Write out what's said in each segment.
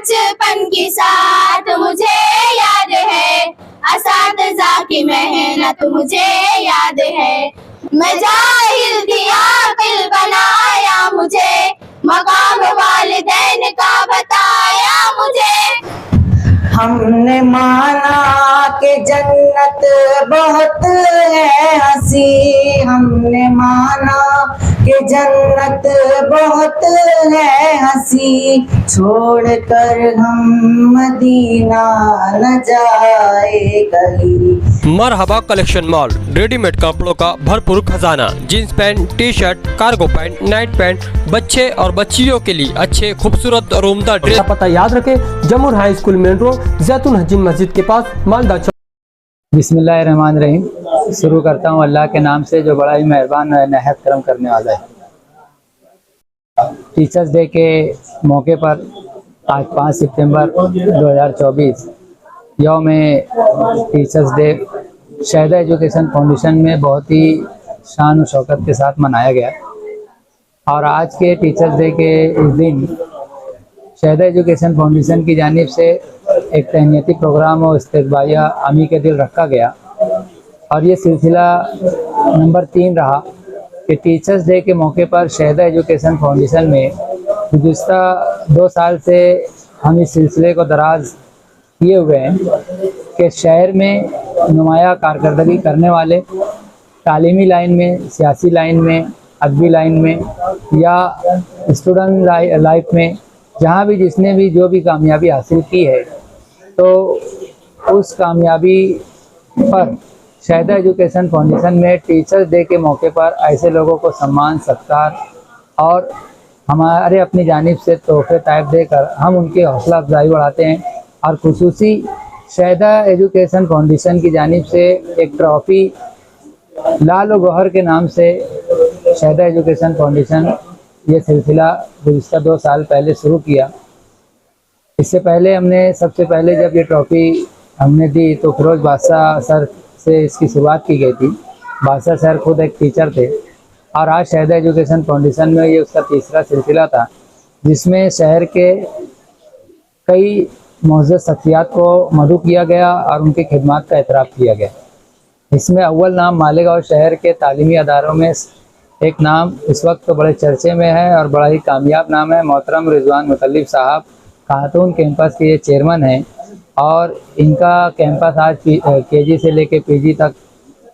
बचपन की साथ मुझे याद है, असातिज़ा की मेहनत मुझे याद है। मैं जाहिल थी आकिल बनाया मुझे, मकाम वालिदैन का बताया मुझे। हमने माना कि जन्नत बहुत है हंसी, हमने माना कि जन्नत बहुत है हंसी, छोड़कर हम मदीना न जाए कहीं। मरहबा कलेक्शन मॉल, रेडीमेड कपड़ों का भरपूर खजाना, jeans pant, T shirt, cargo pant, night pant, बच्चे और बच्चियों के लिए अच्छे खूबसूरत और उम्दा ड्रेस। पता याद रखें, जमुर हाई स्कूल मेन रोड, जैतून हजीन मस्जिद के पास, मालदा। बिस्मिल्लाहिर्रहमानिर्रहीम। शुरू करता हूँ अल्लाह के नाम से जो बड़ा ही मेहरबान और नहायत करम करने वाला है। टीचर्स डे के मौके पर आज 5 सितंबर 2024 यौम टीचर्स डे शहदा एजुकेशन फाउंडेशन में बहुत ही शान और शौकत के साथ मनाया गया। और आज के टीचर्स डे के इस दिन शहदा एजुकेशन फाउंडेशन की जानिब से एक तहनीती प्रोग्राम और इस्तक़बालिया आमी के दिल रखा गया। और ये सिलसिला नंबर 3 रहा कि टीचर्स डे के मौके पर शहदा एजुकेशन फाउंडेशन में गुज़िश्ता 2 साल से हम इस सिलसिले को दराज किए हुए हैं कि शहर में नुमाया कारकर्दगी करने वाले तालीमी लाइन में, सियासी लाइन में, अदबी लाइन में या स्टूडेंट लाइफ में जहाँ भी जिसने भी जो भी कामयाबी हासिल की है, तो उस कामयाबी पर शहदा एजुकेशन फाउंडेशन में टीचर्स डे के मौके पर ऐसे लोगों को सम्मान, सत्कार और हमारे अपनी जानिब से तोहफे टाइप देकर हम उनकी हौसला अफजाई बढ़ाते हैं। और खुसूसी शहदा एजुकेशन फाउंडेशन की जानिब से एक ट्रॉफ़ी लाल व गौहर के नाम से शहदा एजुकेशन फाउंडेशन ये सिलसिला गुज़िश्ता 2 साल पहले शुरू किया। इससे पहले हमने सबसे पहले जब ये ट्रॉफ़ी हमने दी तो फिरोज़ बादशाह सर से इसकी शुरुआत की गई थी। बादशाह सर खुद एक टीचर थे और आज शहदा एजुकेशन फाउंडेशन में ये उसका तीसरा सिलसिला था, जिसमें शहर के कई मुअज़्ज़ज़ शख्सियात को मदऊ किया गया और उनकी खिदमत का एतराफ़ किया गया। इसमें अव्वल नाम मालेगांव शहर के तालीमी अदारों में एक नाम इस वक्त तो बड़े चर्चे में है और बड़ा ही कामयाब नाम है। मोहतरम रिजवान मुतल्लिब साहब खातून कैंपस के ये चेयरमैन हैं और इनका कैंपस आज केजी से लेके पीजी तक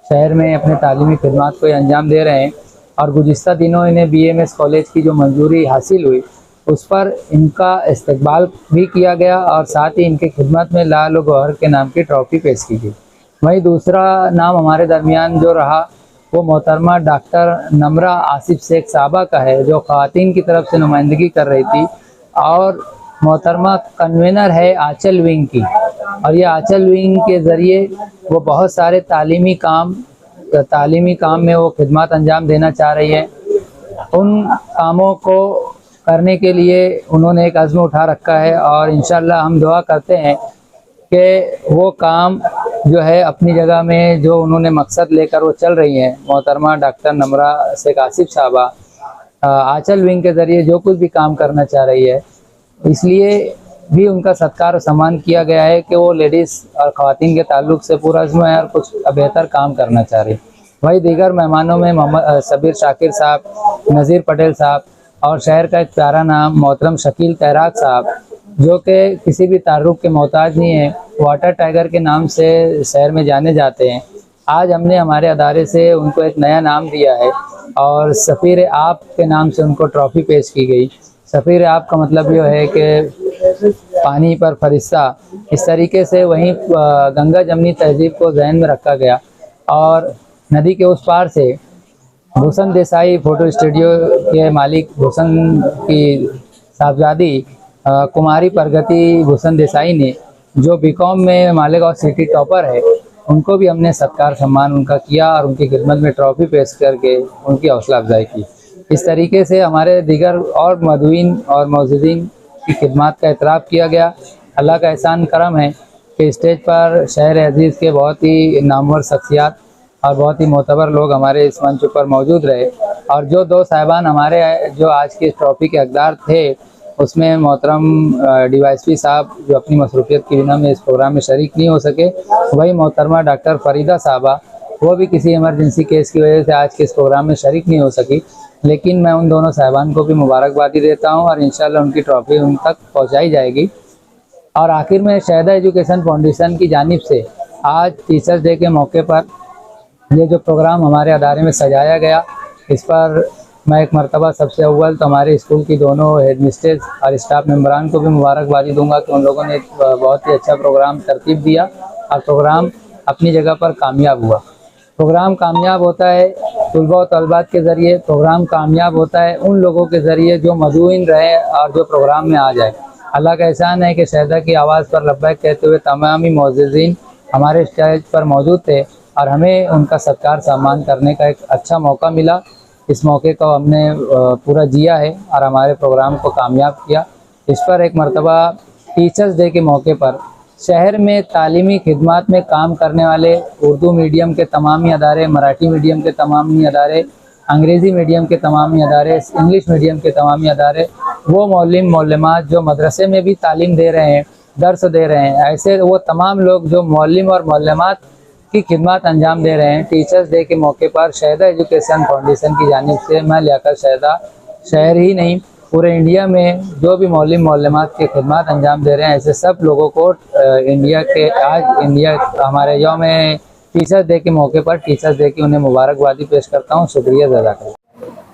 शहर में अपने तालीमी खिदमत को अंजाम दे रहे हैं। और गुज़िश्ता दिनों इन्हें BMS कॉलेज की जो मंजूरी हासिल हुई उस पर इनका इस्तकबाल भी किया गया और साथ ही इनकी खिदमत में लाल व गौहर के नाम की ट्रॉफ़ी पेश की गई। वहीं दूसरा नाम हमारे दरमियान जो रहा वो मोहतरमा डॉक्टर नमरा आसिफ शेख साहबा का है, जो ख़वातीन की तरफ से नुमाइंदगी कर रही थी और मोहतरमा कन्वेनर है आंचल विंग की। और ये आंचल विंग के ज़रिए वो बहुत सारे तालीमी काम में वो खिदमत अंजाम देना चाह रही है। उन कामों को करने के लिए उन्होंने एक अज़्म उठा रखा है और इंशाअल्लाह हम दुआ करते हैं कि वो काम जो है अपनी जगह में जो उन्होंने मकसद लेकर वो चल रही हैं। मोहतरमा डॉक्टर नमरा शेख आसिफ साहबा आंचल विंग के ज़रिए जो कुछ भी काम करना चाह रही है, इसलिए भी उनका सत्कार और सम्मान किया गया है कि वो लेडीज़ और ख़वातीन के ताल्लुक़ से पूरा अज़्म है और कुछ बेहतर काम करना चाह रही। वही दीगर मेहमानों में मोहम्मद सबीर शाकिर साहब, नज़ीर पटेल साहब और शहर का एक प्यारा नाम मोहतरम शकील तैराक साहब, जो कि किसी भी तारुफ के मोहताज नहीं है, वाटर टाइगर के नाम से शहर में जाने जाते हैं। आज हमने हमारे अदारे से उनको एक नया नाम दिया है और सफ़ीर आप के नाम से उनको ट्रॉफ़ी पेश की गई। सफ़ीर आप का मतलब ये है कि पानी पर फरिश्ता, इस तरीके से वहीं गंगा जमनी तहजीब को जहन में रखा गया। और नदी के उस पार से भूषण देसाई फ़ोटो स्टूडियो के मालिक भूषण की साहबजादी कुमारी प्रगति भूषण देसाई ने, जो बीकॉम में मालेगांव सिटी टॉपर है, उनको भी हमने सत्कार सम्मान उनका किया और उनकी खिदमत में ट्रॉफ़ी पेश करके उनकी हौसला अफजाई की। इस तरीके से हमारे दीगर और मदऊइन और मौजूदीन की खिदमत का एतराफ़ किया गया। अल्लाह का एहसान करम है कि स्टेज पर शहर अजीज़ के बहुत ही नामवर शख्सियात और बहुत ही मोतबर लोग हमारे इस मंच पर मौजूद रहे। और जो 2 साहिबान हमारे जो आज की ट्रॉफ़ी के हकदार थे उसमें मोहतरम DYSP साहब जो अपनी मसरूफियत की बिना में इस प्रोग्राम में शरीक नहीं हो सके, वही मोहतरमा डॉक्टर फरीदा साहबा, वो भी किसी इमरजेंसी केस की वजह से आज के इस प्रोग्राम में शरीक नहीं हो सकी। लेकिन मैं उन दोनों साहिबान को भी मुबारकबादी देता हूँ और इंशाल्लाह उनकी ट्रॉफी उन तक पहुँचाई जाएगी। और आखिर में शहदा एजुकेशन फाउंडेशन की जानिब से आज टीचर्स डे के मौके पर ये जो प्रोग्राम हमारे अदारे में सजाया गया, इस पर मैं एक मरतबा सबसे अव्वल तो हमारे स्कूल की दोनों हेड मिस्ट्रेस और स्टाफ मेम्बरान को भी मुबारकबादी दूंगा कि उन लोगों ने एक बहुत ही अच्छा प्रोग्राम तरतीब दिया और प्रोग्राम अपनी जगह पर कामयाब हुआ। प्रोग्राम कामयाब होता है तलबा और तलबात के ज़रिए, प्रोग्राम कामयाब होता है उन लोगों के ज़रिए जो मदऊइन रहे और जो प्रोग्राम में आ जाए। अल्लाह का एहसान है कि शहदा की आवाज़ पर लब्बैक कहते हुए तमामी मुअज़्ज़िज़ीन हमारे स्टेज पर मौजूद थे और हमें उनका सत्कार सम्मान करने का एक अच्छा मौका मिला। इस मौके को हमने पूरा जिया है और हमारे प्रोग्राम को कामयाब किया। इस पर एक मरतबा टीचर्स डे के मौके पर शहर में तालीमी खिदमात में काम करने वाले उर्दू मीडियम के तमामी अदारे, मराठी मीडियम के तमामी अदारे, अंग्रेज़ी मीडियम के तमामी अदारे, इंग्लिश मीडियम के तमामी अदारे, वो मौलिम मौलमात जो मदरसे में भी तालीम दे रहे हैं, दर्स दे रहे हैं, ऐसे वो तमाम लोग जो मौलिम और मौलमात की खिदमत अंजाम दे रहे हैं, टीचर्स डे के मौके पर शहदा एजुकेशन फाउंडेशन की जानिब से मैं लियाकत शहदा शहर ही नहीं पूरे इंडिया में जो भी मौलिम मौलमात की खिदमत अंजाम दे रहे हैं, ऐसे सब लोगों को हमारे यौम टीचर्स डे के मौके पर टीचर्स डे की उन्हें मुबारकबादी पेश करता हूँ। शुक्रिया जज़ाकल्लाह।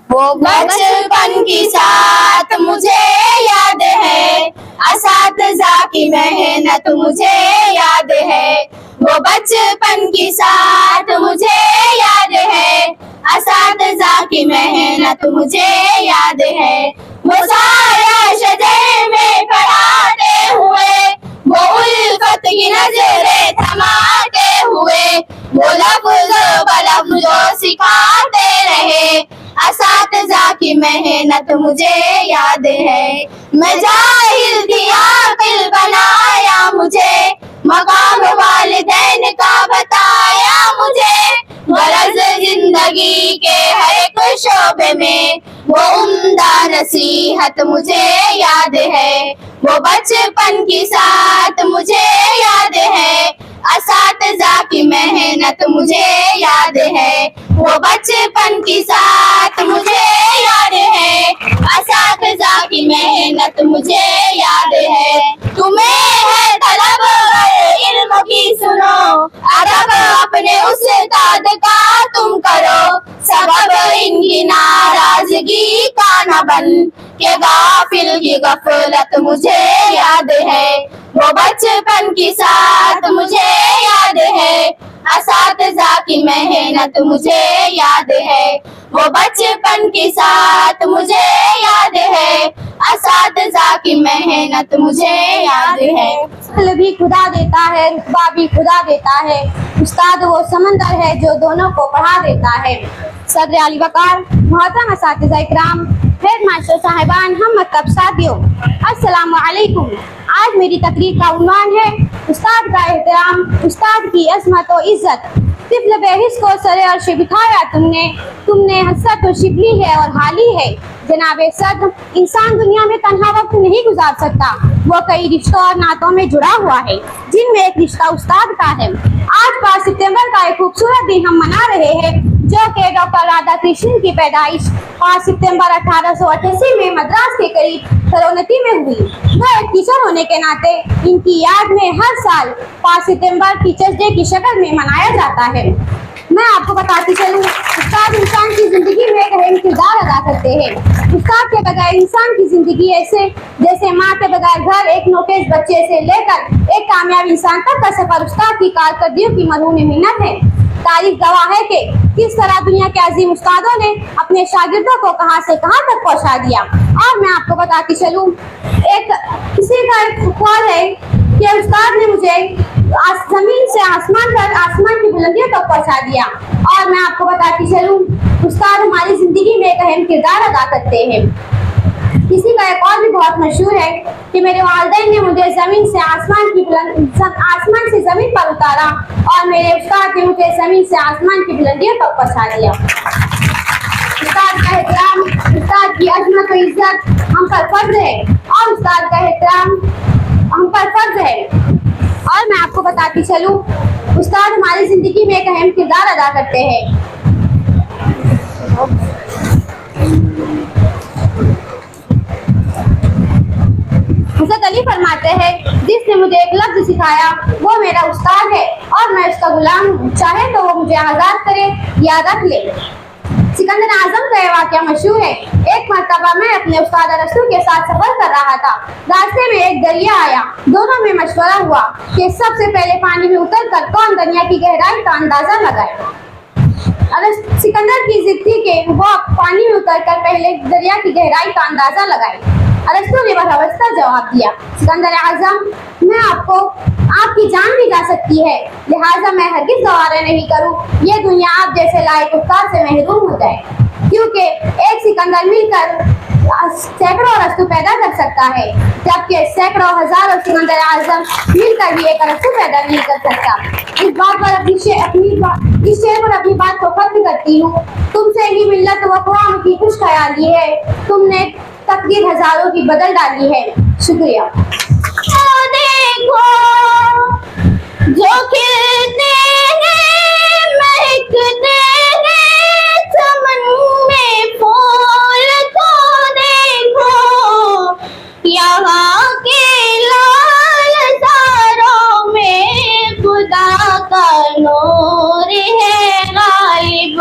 वो बचपन की साथ मुझे याद है, असातिज़ा की मेहनत मुझे याद है। वो बचपन की साथ मुझे याद है, असातिज़ा की मेहनत मुझे याद है। वो साया शजर में पढ़ाते हुए, वो उल्फत की नजरें थमाते हुए, वो लफ्ज़ बलफ्ज़ जो सिखाते रहे, असातिज़ा की मेहनत मुझे याद है। मैं जाहिल थी आकिल बनाया मुझे, मकाम वालिदैन का बताया मुझे। गरज जिंदगी के हर एक शोबे में वो उम्दा नसीहत मुझे याद है। वो बचपन की साथ मुझे याद है, असातिज़ा की मेहनत मुझे याद है। वो बचपन की साथ मुझे याद है, असातिज़ा की मेहनत मुझे याद है। तुम्हें है तलब इल्म की सुनो, अदब अपने उस्ताद का तुम करो। सबब इनकी नाराजगी का न बन के गाफिल की गफलत मुझे याद है। वो बचपन की साथ मुझे याद है, असातिज़ा की मेहनत मुझे याद है। वो बचपन की साथ मुझे याद है, असातिज़ा की मेहनत मुझे याद है। अक्ल भी खुदा देता है, रुतबा भी खुदा देता है। उस्ताद वो समंदर है जो दोनों को पढ़ा देता है। सदर अली वकार, मोहतरम असातिज़ा इकराम, हेड मास्टर साहिबान, हम मकतब साथियों, अस्सलामु अलैकुम। आज मेरी तकरीर का उन्वान है उस्ताद का एहतराम, उस्ताद की अज़मत और इज़्ज़त। तिफ़्ल बेहिस को सरे अर्श बिठाया तुमने हसरत और शिबली है और हाली है। जनाबे सद, इंसान दुनिया में तन्हा वक्त नहीं गुजार सकता, वो कई रिश्तों और नातों में जुड़ा हुआ है, जिनमें एक रिश्ता उस्ताद का है। आज 5 सितंबर का एक खूबसूरत दिन हम मना रहे हैं, जो कि डॉक्टर राधा कृष्णन की पैदाइश 5 सितंबर 1888 में मद्रास के करीब सरोनती में हुई। वह एक टीचर होने के नाते इनकी याद में हर साल 5 सितंबर टीचर्स डे की शक्ल में मनाया जाता है। मैं आपको बताती चलूँ, उस्ताद इंसान की जिंदगी में एक अहम किरदार अदा करते हैं। उस्ताद के बगैर इंसान की जिंदगी ऐसे जैसे माँ के बगैर घर, एक नोटेज बच्चे से लेकर एक कामयाब इंसान तक का सफर उस्ताद की कारकर्दगियों की मरहून मिन्नत है। तारीख गवाह है कि किस तरह दुनिया के अजीम उस्तादों ने अपने शागिर्दों को कहां से कहां तक पहुंचा दिया। और मैं आपको बताती चलूं, किसी का एक ख्याल है कि उस्ताद ने मुझे जमीन से आसमान तक, आसमान की बुलंदियों तक पहुंचा दिया। और मैं आपको बताती चलूं, उस्ताद हमारी जिंदगी में एक अहम किरदार अदा करते हैं। किसी का एक और भी बहुत मशहूर है कि मेरे वालिदैन ने मुझे जमीन से आसमान से जमीन पर उतारा और मेरे उस्ताद ने मुझे जमीन से आसमान की बुलंदियों तक पहुंचा दिया। उस्ताद का एहतराम उस्ताद की अजमत और इज्जत हम पर फर्ज है और उस्ताद का एहतराम हम पर फर्ज है। और मैं आपको बताती चलूं, उस्ताद हमारी जिंदगी में एक अहम किरदार अदा करते हैं। हज़रत अली फरमाते हैं, जिसने मुझे एक लफ्ज़ सिखाया वो मेरा उस्ताद है और मैं उसका गुलाम हूँ, चाहे तो वो मुझे आज़ाद करे या रख ले। सिकंदर आजम का यह वाक़या मशहूर है। एक मर्तबा मैं अपने उस्ताद रसूल के साथ सफर कर रहा था। रास्ते में एक दरिया आया। दोनों में मशवरा हुआ कि सबसे पहले पानी में उतरकर कौन दरिया की गहराई का अंदाजा लगाए। सिकंदर की जिद थी कि वो पानी में उतरकर पहले दरिया की गहराई का अंदाजा लगाए। अरस्तु ने बराबर जवाब दिया, सिकंदर आजम, मैं आपकी जान भी जा सकती है, लिहाजा मैं हरगिज़ गवारा नहीं करूं ये दुनिया आप जैसे लायक उस्ताद से महरूम हो जाए, क्योंकि एक सिकंदर मिलकर सैकड़ों अरस्तु पैदा कर सकता है, जबकि सैकड़ों हजारों सिकंदर आजम मिलकर भी एक अरस्तु पैदा नहीं कर सकता। इस बात पर इस शेर पर अपनी बात को खत्म करती हूँ। तुमसे ही मिल्लत व क़ौम की खुश ख्याली है, तुमने तकदीर हजारों की बदल डाली है। शुक्रिया। देखो जो खिलते हैं महकते हैं चमन में फूल को देखो, यहाँ के लाल तारों में खुदा का नूर है गालिब,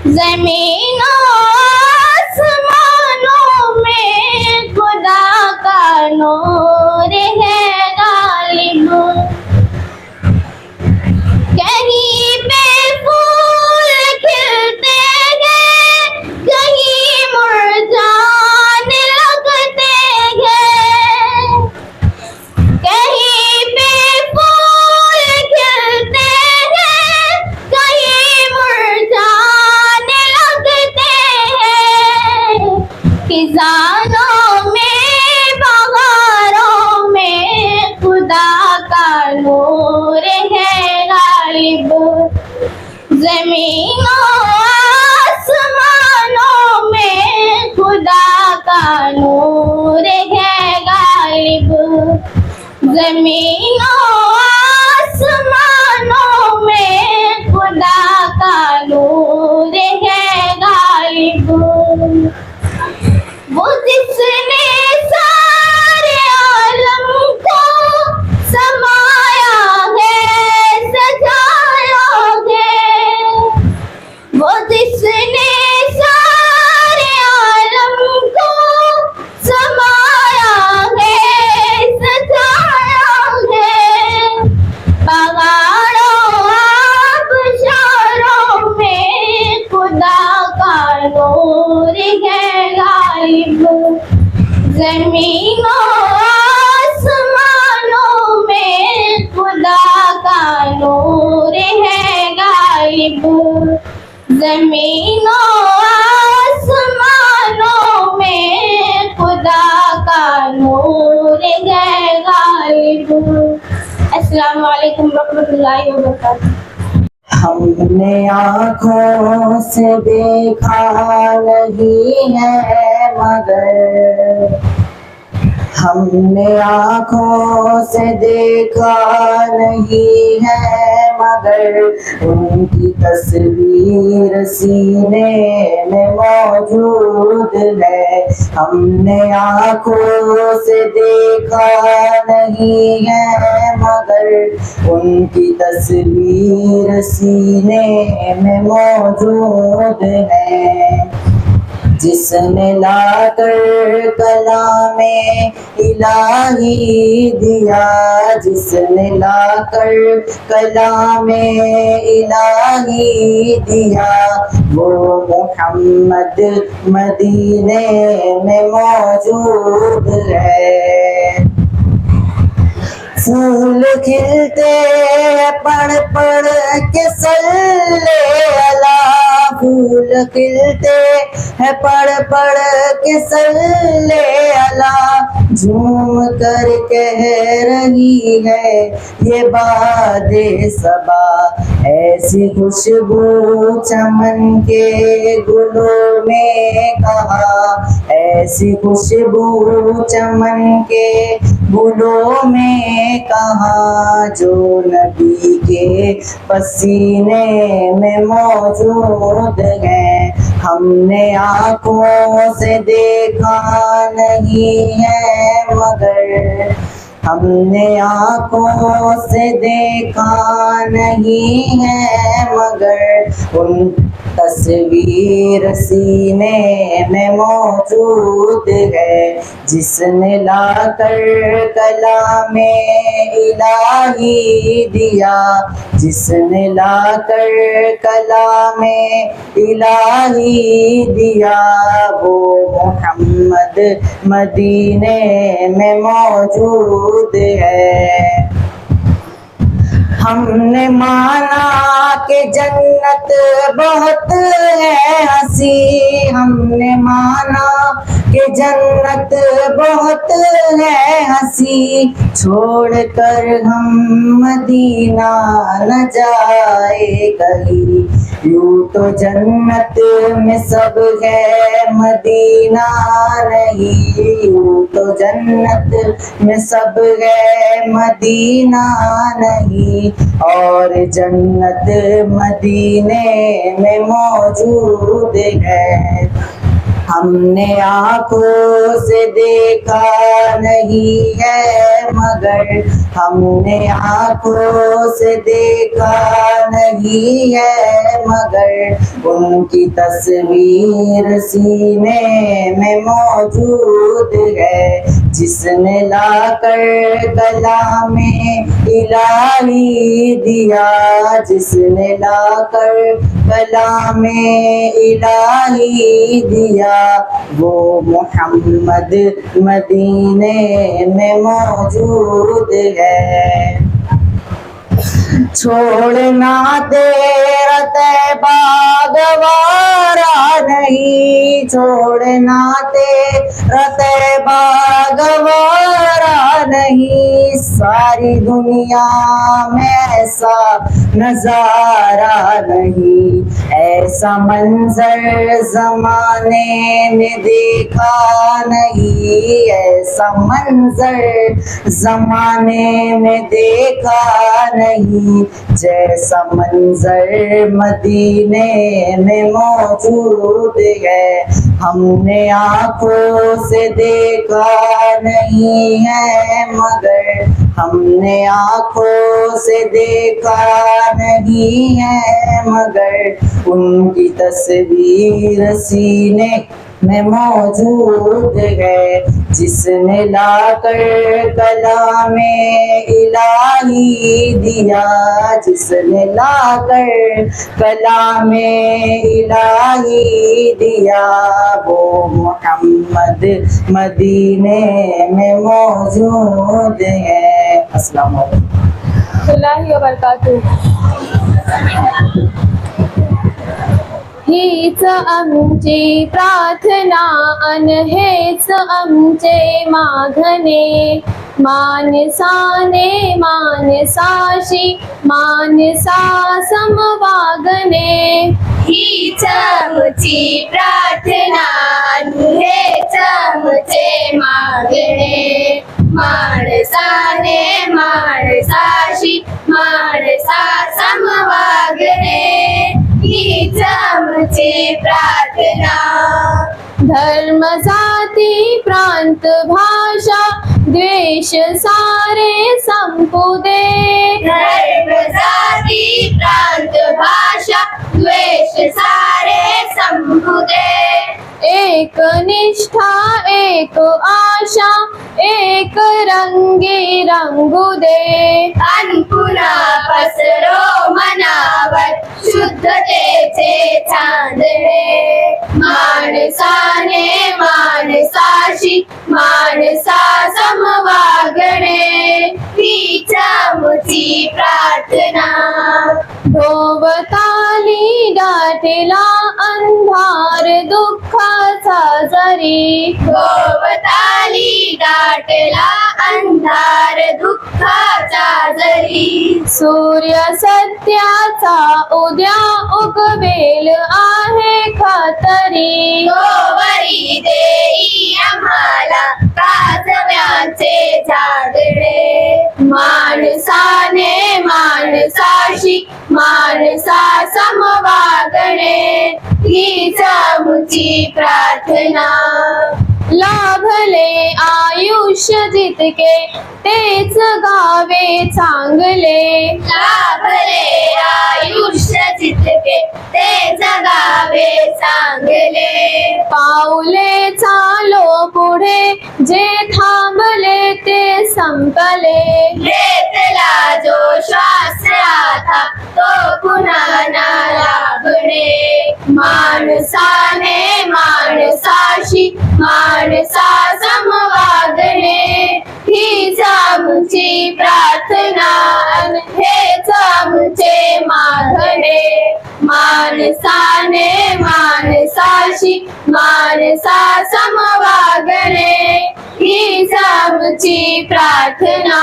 ज़मीन आसमानों में खुदा का नूर है गालिब। कहीं पे फूल खिलते हैं, कहीं मुरझाने लगते हैं, कहीं पे फूल खिलते हैं, कहीं मुरझाने लगते हैं, खिज़ानों में बहारों में खुदा का नूर है गालिब, ज़मीनों आसमानों में खुदा का नूर है गालिब, ज़मीनों आसमानों में खुदा का नूर है गालिब। वो जिसने सारे आलम को समाया है सजाया है, वो जिसने सारे आलम को समाया है सजाया है, पहाड़ों आबशारों में खुदा का नूर है गालिब, ज़मीनों आसमानों में खुदा का नूर है गालिब, ज़मीनों आसमानों में खुदा का नूर है गालिब। अस्सलामु अलैकुम रहमतुल्लाहि व बरकातहू। हमने आँखों से देखा नहीं है मगर, हमने आँखों से देखा नहीं है मगर, उनकी तस्वीर सीने में मौजूद है। हमने आँखों से देखा नहीं है मगर, उनकी तस्वीर सीने में मौजूद है। जिसने लाकर कलामे इलाही दिया, जिसने लाकर कलामे इलाही दिया, वो मोहम्मद मदीने में मौजूद है। फूल खिलते हैं पढ़ पढ़ के सल्ले अला, फूल खिलते हैं पढ़ पढ़ के सल्ले अला, झूम कर कह रही है ये बादे सबा, ऐसी खुशबू चमन के गुलों में कहा, ऐसी खुशबू चमन के गुलों में कहा, जो नबी के पसीने में मौजूद है, हमने आँखों से देखा नहीं है मगर, हमने आँखों से देखा नहीं है मगर, उन तस्वीर सीने में मौजूद है, जिसने लाकर कलामे इलाही दिया, जिसने लाकर कलामे इलाही दिया, वो मोहम्मद मदीने में मौजूद है। हमने माना कि जन्नत बहुत है हंसी, हमने माना कि जन्नत बहुत है हंसी, छोड़कर हम मदीना न जाए कहीं, यूं तो जन्नत में सब है मदीना नहीं, यूं तो जन्नत में सब है मदीना नहीं, और जन्नत मदीने में मौजूद है। हमने आँखों से देखा नहीं है मगर, हमने आँखों से देखा नहीं है मगर, उनकी तस्वीर सीने में मौजूद है, जिसने लाकर कलामे इलाही दिया, जिसने लाकर कलामे इलाही दिया, वो मोहम्मद मदीने में मौजूद है। छोड़ना तेरा तैबा गवारा नहीं, छोड़ना तेरा तैबा गवारा नहीं, सारी दुनिया में ऐसा नजारा नहीं, ऐसा मंजर जमाने ने देखा नहीं, ऐसा मंजर जमाने में देखा नहीं, जैसा मंजर मदीने में मौजूद है, हमने आँखों से देखा नहीं है मगर, हमने आँखों से देखा नहीं है मगर, उनकी तस्वीर सीने में मौजूद है, जिसने लाकर कलामे इलाही दिया, जिसने लाकर कलामे इलाही दिया, वो मोहम्मद मदीने में मौजूद है। अस्सलाम वालेकुम व बरकातुहू। हीच आमची प्रार्थना अन हेच आमचे मागणे, मानसाने मानसाशी मानसा समवागणे, हीच आमची प्रार्थना अन हेच आमचे मागणे, माणसाने माणसाशी माणसा समवागणे, हीच आमची प्रार्थना। धर्म जाती प्रांत भाषा द्वेष सारे संपू दे, धर्म जाती प्रांत भाषा द्वेष सारे संपू दे, एक निष्ठा एक आशा एक रंगी रंगू दे, अन पुन्हा पसरो मनावर शुद्धतेचे चांदणे, माणसाने माणसाशी माणसा समवागणे, ही दाटेला अंधार दुःखाचा जरी भोवताली दाटला अंधार दुःखाचा जरी सूर्य सत्याचा उद्या उगवेल आहे खातरी गोवरी देई आम्हाला काजव्याचे झाडणे माणसाने माणसाशी माणसा समवागणे हीच आमची प्रार्थना लाभले आयुष्य जितके तेच गावे चांगले लाभले आयुष्य जितके ते जगावे चांगले पाऊले चालो पुढे जे थांबले ते संपले घेतला जो श्वास आता तो पुन्हा ना लाभणे माणसाने माणसाशी माणसा समवागणे हीच आमची प्रार्थना अन हेच आमचे मागणे माणसाने माणसाशी माणसा समवागणे हीच आमची प्रार्थना